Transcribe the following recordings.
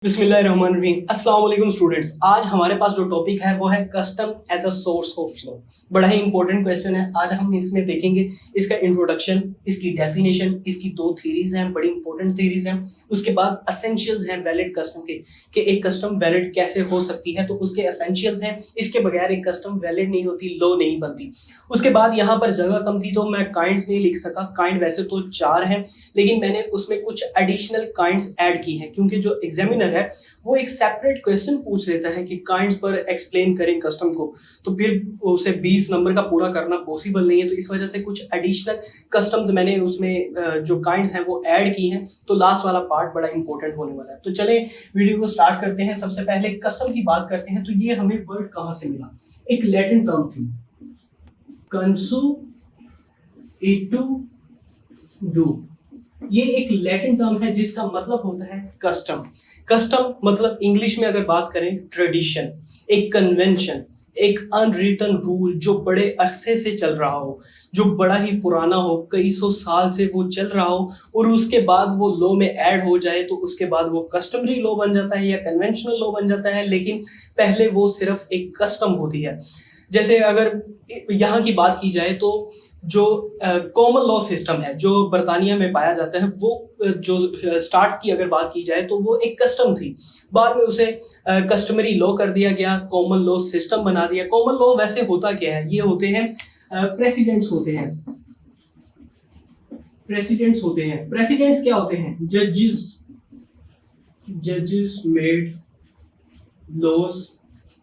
बिस्मिल्लाहिर्रहमानिर्रहीम। अस्सलाम वालेकुम स्टूडेंट्स। आज हमारे पास जो टॉपिक है वो है custom as a source of flow. बड़ा ही इंपॉर्टेंट क्वेश्चन है। आज हम इसमें देखेंगे इसका इंट्रोडक्शन, इसकी डेफिनेशन, इसकी दो थ्योरीज हैं, बड़ी इंपॉर्टेंट थ्योरीज हैं। उसके बाद एसेंशियल्स हैं वैलिड कस्टम के कि एक कस्टम वैलिड कैसे हो सकती है, तो उसके एसेंशियल्स हैं। इसके बगैर एक कस्टम वैलिड नहीं होती, लॉ नहीं बनती। उसके बाद यहाँ पर जगह कम थी तो मैं काइंड्स नहीं लिख सका। काइंड वैसे तो 4 हैं, लेकिन मैंने उसमें कुछ एडिशनल काइंड्स ऐड की हैं क्योंकि जो एग्जामिनर है वो एक सेपरेट क्वेश्चन पूछ लेता है कि काइंड्स पर एक्सप्लेन करें कस्टम को, तो फिर उसे 20 नंबर का पूरा करना पॉसिबल नहीं है। तो इस वजह से कुछ एडिशनल कस्टम्स मैंने उसमें जो काइंड्स हैं वो ऐड की हैं। तो लास्ट वाला पार्ट बड़ा इंपॉर्टेंट होने वाला है। तो चले वीडियो को स्टार्ट करते हैं। सबसे पहले कस्टम की बात करते हैं। तो ये हमें वर्ड कहां से मिला? एक लैटिन टर्म थी कंसुएटुडू। ये एक लैटिन टर्म है जिसका मतलब होता है कस्टम। कस्टम मतलब इंग्लिश में अगर बात करें ट्रेडिशन, एक कन्वेंशन, एक अनरिटन रूल जो बड़े अरसे से चल रहा हो, जो बड़ा ही पुराना हो, कई सौ साल से वो चल रहा हो और उसके बाद वो लॉ में ऐड हो जाए तो उसके बाद वो कस्टमरी लॉ बन जाता है या कन्वेंशनल लॉ बन जाता है। लेकिन पहले वो सिर्फ एक कस्टम होती है। जैसे अगर यहाँ की बात की जाए तो जो कॉमन लॉ सिस्टम है जो बर्तानिया में पाया जाता है, वो जो स्टार्ट की अगर बात की जाए तो वो एक कस्टम थी। बाद में उसे कस्टमरी लॉ कर दिया गया, कॉमन लॉ सिस्टम बना दिया। कॉमन लॉ वैसे होता क्या है? ये होते हैं प्रेसिडेंट्स होते हैं। प्रेसिडेंट्स होते हैं। प्रेसिडेंट्स क्या होते हैं? जजेस मेड लॉज,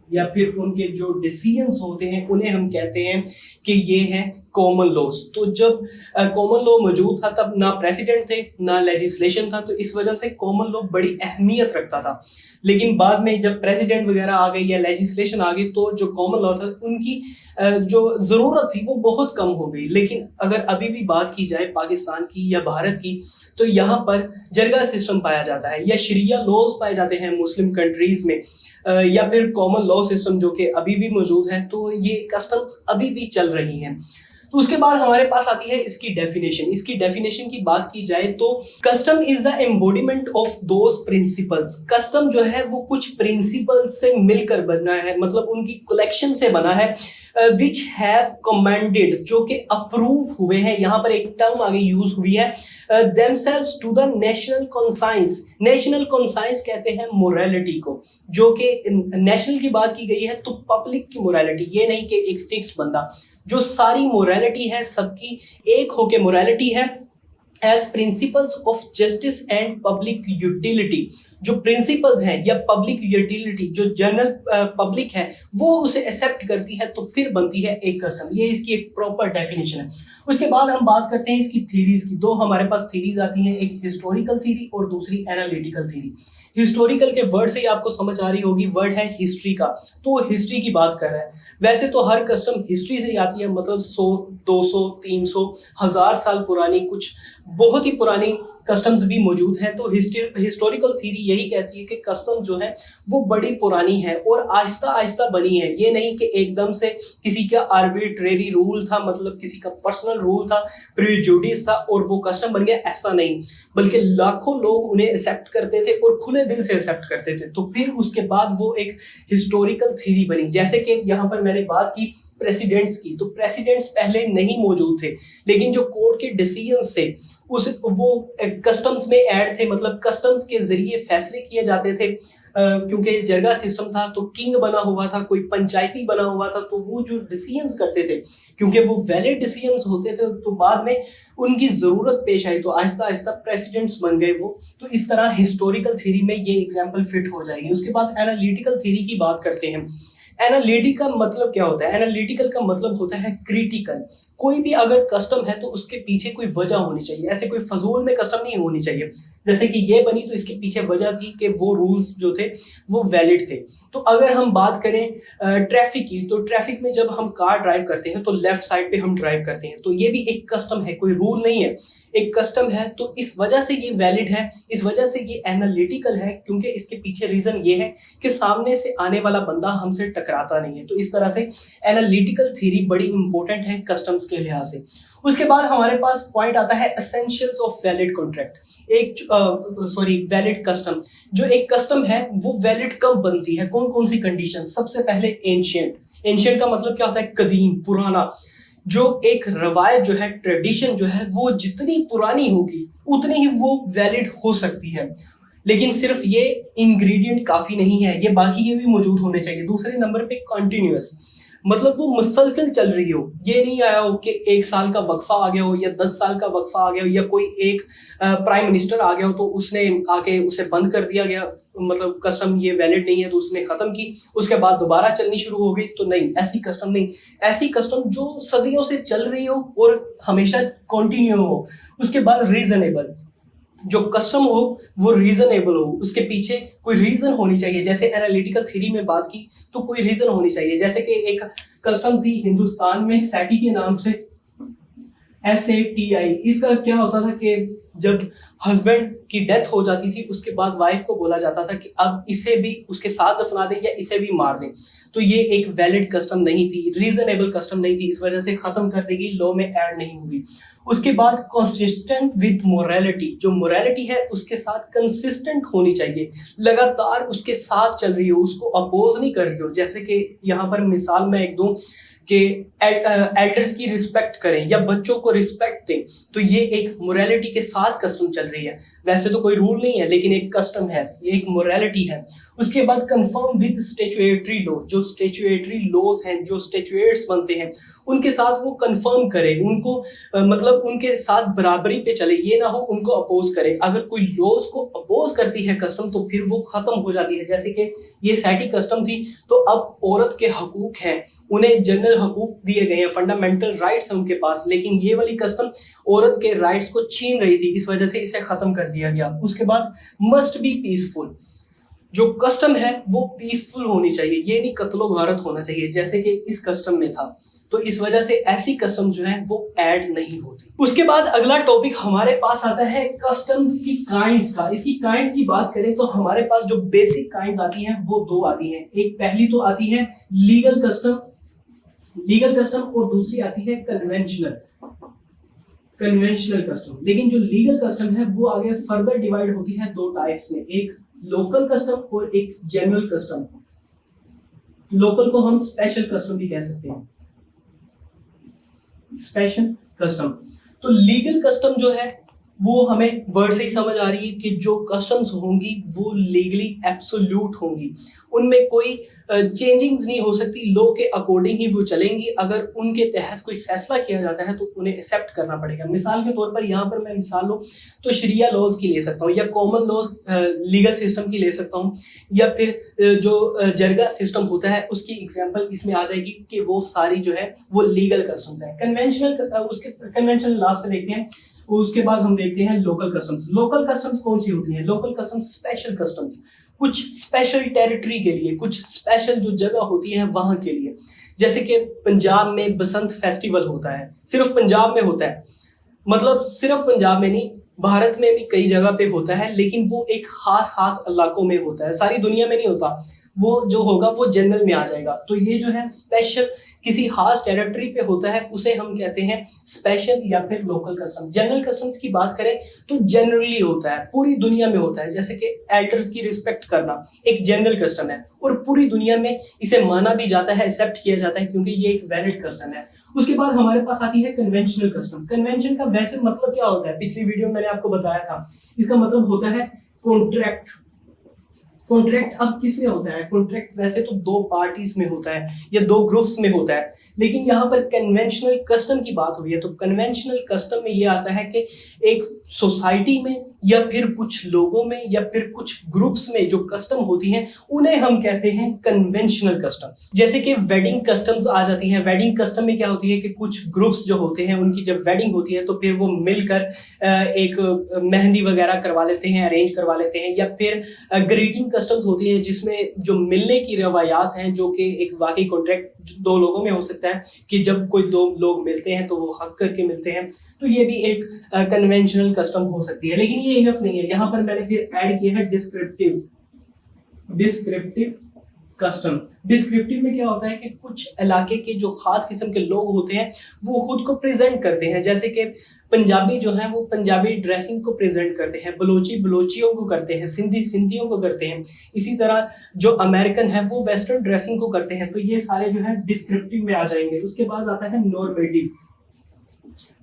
या फिर उनके जो डिसीजंस होते हैं उन्हें हम कहते हैं कि ये हैं कॉमन लॉज। तो जब कॉमन लॉ मौजूद था तब ना प्रेसिडेंट थे ना लेजिस्लेशन था, तो इस वजह से कॉमन लॉ बड़ी अहमियत रखता था। लेकिन बाद में जब प्रेसिडेंट वगैरह आ गई या लेजिस्लेशन आ गई तो जो कॉमन लॉ था उनकी जो जरूरत थी वो बहुत कम हो गई। लेकिन अगर अभी भी बात की जाए पाकिस्तान की या भारत की, तो यहाँ पर जरगा सिस्टम पाया जाता है या शरिया लॉज पाए जाते हैं मुस्लिम कंट्रीज में, या फिर कॉमन लॉ सिस्टम जो कि अभी भी मौजूद है। तो ये कस्टम्स अभी भी चल रही हैं। तो उसके बाद हमारे पास आती है इसकी डेफिनेशन। इसकी डेफिनेशन की बात की जाए तो custom is the embodiment of those principles. Custom जो है वो कुछ प्रिंसिपल्स से मिलकर बना है, मतलब उनकी कलेक्शन से बना है, विच हैव कमांडेड, जो कि अप्रूव हुए हैं। यहाँ पर एक टर्म आगे यूज हुई है, themselves to the national conscience। National conscience कहते हैं मोरालिटी को, जो कि नेशनल की बात की गई है तो पब्लिक की मोरालिटी, ये नहीं कि एक फिक्स्ड बंदा। जो सारी मोरालिटी है सबकी एक होके मोरालिटी है। As principles of justice and public utility, जो प्रिंसिपल्स हैं या पब्लिक यूटिलिटी जो जनरल पब्लिक है वो उसे एक्सेप्ट करती है तो फिर बनती है एक कस्टम। ये इसकी एक प्रॉपर डेफिनेशन है। उसके बाद हम बात करते हैं इसकी थीरीज की। दो हमारे पास थीरीज आती हैं, एक हिस्टोरिकल थीरी और दूसरी एनालिटिकल थीरी। हिस्टोरिकल के वर्ड से ही आपको समझ आ रही होगी, वर्ड है हिस्ट्री का, तो वो हिस्ट्री की बात कर रहा है। वैसे तो हर कस्टम हिस्ट्री से ही आती है, मतलब 100, 200, 300, 1000 साल पुरानी, कुछ बहुत ही पुरानी कस्टम्स भी मौजूद हैं। तो हिस्टोरिकल थीरी यही कहती है कि कस्टम जो है वो बड़ी पुरानी है और आहिस्ता आहिस्ता बनी है। ये नहीं कि एकदम से किसी का आर्बिट्रेरी रूल था, मतलब किसी का पर्सनल रूल था, प्रिजुडिस था और वो कस्टम बन गया, ऐसा नहीं। बल्कि लाखों लोग उन्हें एक्सेप्ट करते थे और खुले दिल से एक्सेप्ट करते थे। तो फिर उसके बाद वो एक हिस्टोरिकल थीरी बनी। जैसे कि यहाँ पर मैंने बात की प्रेसिडेंट्स की, तो प्रेसिडेंट्स पहले नहीं मौजूद थे, लेकिन जो कोर्ट के डिसीजंस थे वो कस्टम्स में ऐड थे, मतलब कस्टम्स के जरिए फैसले किए जाते थे। क्योंकि जरगा सिस्टम था तो किंग बना हुआ था, कोई पंचायती बना हुआ था, तो वो जो डिसीजंस करते थे क्योंकि वो वैलिड डिसीजंस होते थे, तो बाद में उनकी जरूरत पेश आई तो आहिस्ता आहिस्ता प्रेसिडेंट्स बन गए वो। तो इस तरह हिस्टोरिकल थ्योरी में ये एग्जांपल फिट हो जाएगी। उसके बाद एनालिटिकल थ्योरी की बात करते हैं। एनालिटिकल मतलब क्या होता है? एनालिटिकल का मतलब होता है क्रिटिकल। कोई भी अगर कस्टम है तो उसके पीछे कोई वजह होनी चाहिए, ऐसे कोई फजूल में कस्टम नहीं होनी चाहिए। जैसे कि ये बनी तो इसके पीछे वजह थी कि वो रूल्स जो थे वो वैलिड थे। तो अगर हम बात करें ट्रैफिक की, तो ट्रैफिक में जब हम कार ड्राइव करते हैं तो लेफ्ट साइड पे हम ड्राइव करते हैं, तो ये भी एक कस्टम है, कोई रूल नहीं है, एक कस्टम है। तो इस वजह से ये वैलिड है, इस वजह से ये एनालिटिकल है, क्योंकि इसके पीछे रीजन ये है कि सामने से आने वाला बंदा हमसे टकराता नहीं है। तो इस तरह से एनालिटिकल थ्योरी बड़ी इंपॉर्टेंट है कस्टम्स के लिहाज से। उसके बाद हमारे पास पॉइंट आता है essentials of valid contract. Valid custom. जो एक कस्टम है वो वैलिड कब बनती है, कौन कौन सी कंडीशन। सबसे पहले एंशियंट का मतलब क्या होता है, कदीम, पुराना। जो एक रवायत जो है, ट्रेडिशन जो है, वो जितनी पुरानी होगी उतनी ही वो वैलिड हो सकती है। लेकिन सिर्फ ये इंग्रेडिएंट काफी नहीं है, ये बाकी के भी मौजूद होने चाहिए। दूसरे नंबर पे कॉन्टिन्यूअस, मतलब वो मुसलसल चल रही हो, ये नहीं आया हो कि 1 साल का वक्फा आ गया हो या 10 साल का वक्फा आ गया हो, या कोई एक प्राइम मिनिस्टर आ गया हो तो उसने आके उसे बंद कर दिया गया, मतलब कस्टम ये वैलिड नहीं है तो उसने खत्म की, उसके बाद दोबारा चलनी शुरू हो गई। तो नहीं, ऐसी कस्टम नहीं। ऐसी कस्टम जो सदियों से चल रही हो और हमेशा कंटिन्यू हो। उसके बाद रीजनेबल, जो कस्टम हो वो रीजनेबल हो, उसके पीछे कोई रीजन होनी चाहिए। जैसे एनालिटिकल थ्योरी में बात की तो कोई रीजन होनी चाहिए। जैसे कि एक कस्टम थी हिंदुस्तान में सैटी के नाम से, SATI। इसका क्या होता था कि जब हस्बैंड की डेथ हो जाती थी उसके बाद वाइफ को बोला जाता था कि अब इसे भी उसके साथ दफना दें या इसे भी मार दें। तो ये एक वैलिड कस्टम नहीं थी, रीजनेबल कस्टम नहीं थी, इस वजह से खत्म कर दी गई, लॉ में ऐड नहीं हुई। उसके बाद कंसिस्टेंट विद मोरालिटी, जो मोरालिटी है उसके साथ कंसिस्टेंट होनी चाहिए, लगातार उसके साथ चल रही हो, उसको अपोज नहीं कर रही हो। जैसे कि यहाँ पर मिसाल मैं एक दूं कि एल्डर्स की रिस्पेक्ट करें या बच्चों को रिस्पेक्ट दें, तो ये एक मोरालिटी के साथ कस्टम चल रही है। वैसे तो कोई रूल नहीं है लेकिन एक कस्टम है, ये एक मोरालिटी है। उसके बाद कंफर्म विद स्टैट्यूटरी लॉ, जो स्टैट्यूटरी लॉज हैं, जो स्टैट्यूट्स बनते हैं उनके साथ वो कंफर्म करे, उनको मतलब उनके साथ बराबरी पे चले, ये ना हो उनको अपोज करे। अगर कोई लॉज को अपोज करती है कस्टम तो फिर वो खत्म हो जाती है। जैसे कि ये सैटी कस्टम थी तो अब औरत के हकूक हैं, उन्हें जनरल हकूक दिए गए हैं, फंडामेंटल राइट्स हैं उनके पास, लेकिन ये वाली कस्टम औरत के राइट्स को छीन रही थी, इस वजह से इसे खत्म कर दिया गया। उसके बाद मस्ट बी पीसफुल, जो कस्टम है वो पीसफुल होनी चाहिए, ये नहीं कत्लो गारत होना चाहिए जैसे कि इस कस्टम में था। तो इस वजह से ऐसी कस्टम जो है वो ऐड नहीं होती। उसके बाद अगला टॉपिक हमारे पास आता है कस्टम्स की काइंड्स का। इसकी काइंड्स की बात करें तो हमारे पास जो बेसिक काइंड्स आती हैं वो 2 आती हैं। एक पहली तो आती है लीगल कस्टम और दूसरी आती है कन्वेंशनल कस्टम। लेकिन जो लीगल कस्टम है वो आगे फर्दर डिवाइड होती है 2 टाइप्स में, एक लोकल कस्टम और एक जनरल कस्टम। लोकल को हम स्पेशल कस्टम भी कह सकते हैं, स्पेशल कस्टम। तो लीगल कस्टम जो है वो हमें वर्ड से ही समझ आ रही है कि जो कस्टम्स होंगी वो लीगली एब्सोल्यूट होंगी, उनमें कोई चेंजिंग्स नहीं हो सकती, लॉ के अकॉर्डिंग ही वो चलेंगी। अगर उनके तहत कोई फैसला किया जाता है तो उन्हें एक्सेप्ट करना पड़ेगा। मिसाल के तौर पर यहाँ पर मैं मिसाल लूँ तो शरिया लॉज की ले सकता हूँ, या कॉमन लॉज लीगल सिस्टम की ले सकता हूँ, या फिर जो जरगा सिस्टम होता है उसकी एग्जाम्पल इसमें आ जाएगी कि वो सारी जो है वो लीगल कस्टम्स है। कन्वेंशनल लास्ट में देखते हैं। उसके बाद हम देखते हैं लोकल कस्टम्स। लोकल कस्टम्स कौन सी होती हैं? लोकल कस्टम्स स्पेशल कस्टम्स, कुछ स्पेशल टेरिटरी के लिए, कुछ स्पेशल जो जगह होती है वहां के लिए। जैसे कि पंजाब में बसंत फेस्टिवल होता है, सिर्फ पंजाब में होता है, मतलब सिर्फ पंजाब में नहीं, भारत में भी कई जगह पे होता है, लेकिन वो एक खास इलाकों में होता है, सारी दुनिया में नहीं होता। वो जो होगा वो जनरल में आ जाएगा। तो ये जो है स्पेशल किसी खास टेरिटरी पे होता है, उसे हम कहते हैं स्पेशल या फिर लोकल कस्टम। जनरल कस्टम्स की बात करें तो जनरली होता है, पूरी दुनिया में होता है। जैसे कि एल्डर्स की रिस्पेक्ट करना एक जनरल कस्टम है और पूरी दुनिया में इसे माना भी जाता है, एक्सेप्ट किया जाता है, क्योंकि ये एक वैलिड कस्टम है। उसके बाद हमारे पास आती है कन्वेंशनल कस्टम। कन्वेंशन का वैसे मतलब क्या होता है, पिछली वीडियो में मैंने आपको बताया था। इसका मतलब होता है कॉन्ट्रैक्ट। कॉन्ट्रैक्ट अब किस में होता है? कॉन्ट्रैक्ट वैसे तो 2 पार्टीज में होता है या 2 ग्रुप्स में होता है, लेकिन यहाँ पर कन्वेंशनल कस्टम की बात हुई है। तो कन्वेंशनल कस्टम में ये आता है कि एक सोसाइटी में या फिर कुछ लोगों में या फिर कुछ ग्रुप्स में जो कस्टम होती हैं उन्हें हम कहते हैं कन्वेंशनल कस्टम्स। जैसे कि वेडिंग कस्टम्स आ जाती हैं। वेडिंग कस्टम में क्या होती है कि कुछ ग्रुप्स जो होते हैं उनकी जब वेडिंग होती है तो फिर वो मिलकर एक मेहंदी वगैरह करवा लेते हैं, अरेंज करवा लेते हैं। या फिर ग्रीटिंग कस्टम्स होती है जिसमें जो मिलने की रवायात हैं, जो कि एक वाकई कॉन्ट्रैक्ट 2 लोगों में हो सकता है कि जब कोई 2 लोग मिलते हैं तो वो हक करके मिलते हैं, तो ये भी एक कन्वेंशनल कस्टम हो सकती है। लेकिन ये इनफ नहीं है, यहाँ पर मैंने फिर ऐड किया है डिस्क्रिप्टिव कस्टम। डिस्क्रिप्टिव में क्या होता है कि कुछ इलाके के जो खास किस्म के लोग होते हैं वो खुद को प्रेजेंट करते हैं, जैसे कि पंजाबी जो है वो पंजाबी ड्रेसिंग को प्रेजेंट करते हैं, बलोची बलोचियों को करते हैं, सिंधी सिंधियों को करते हैं, इसी तरह जो अमेरिकन है वो वेस्टर्न ड्रेसिंग को करते हैं। तो ये सारे जो है डिस्क्रिप्टिव में आ जाएंगे। उसके बाद आता है नॉर्मेटिव।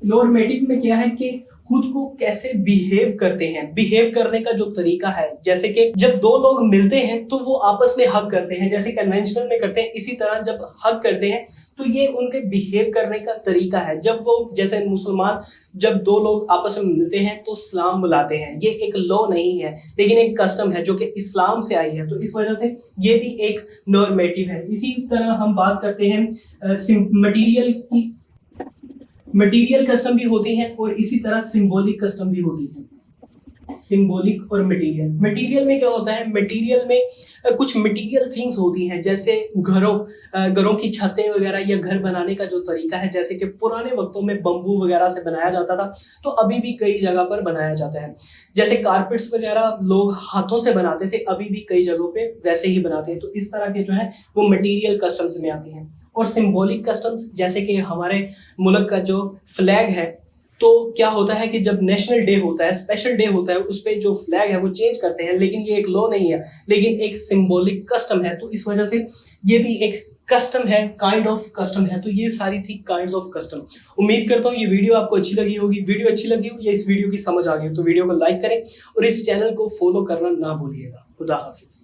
नॉर्मेटिव में क्या है कि खुद को कैसे बिहेव करते हैं, बिहेव करने का जो तरीका है, जैसे कि जब दो लोग मिलते हैं तो वो आपस में हग करते हैं, जैसे कन्वेंशनल में करते हैं, इसी तरह जब हग करते हैं तो ये उनके बिहेव करने का तरीका है। जब वो जैसे मुसलमान जब दो लोग आपस में मिलते हैं तो सलाम बुलाते हैं, ये एक लॉ नहीं है लेकिन एक कस्टम है जो कि इस्लाम से आई है, तो इस वजह से ये भी एक नॉर्मेटिव है। इसी तरह हम बात करते हैं मटीरियल की। मटीरियल कस्टम भी होती हैं और इसी तरह सिंबॉलिक कस्टम भी होती है। सिंबॉलिक और मटीरियल। मटीरियल में क्या होता है, मटीरियल में कुछ मटीरियल थिंग्स होती हैं, जैसे घरों की छतें वगैरह या घर बनाने का जो तरीका है, जैसे कि पुराने वक्तों में बम्बू वगैरह से बनाया जाता था तो अभी भी कई जगह पर बनाया जाता है। जैसे कारपेट्स वगैरह लोग हाथों से बनाते थे, अभी भी कई जगहों पे वैसे ही बनाते हैं। तो इस तरह के जो है वो मटीरियल कस्टम्स में आती हैं। और सिंबॉलिक कस्टम्स, जैसे कि हमारे मुल्क का जो फ्लैग है, तो क्या होता है कि जब नेशनल डे होता है, स्पेशल डे होता है, उस पे जो फ्लैग है वो चेंज करते हैं, लेकिन ये एक लॉ नहीं है लेकिन एक सिंबॉलिक कस्टम है। तो इस वजह से ये भी एक कस्टम है, काइंड ऑफ कस्टम है। तो ये सारी थी काइंड्स ऑफ कस्टम। उम्मीद करता हूँ ये वीडियो आपको अच्छी लगी होगी। वीडियो अच्छी लगी हो या इस वीडियो की समझ आ गई हो तो वीडियो को लाइक करें और इस चैनल को फॉलो करना ना भूलिएगा। खुदा हाफिज।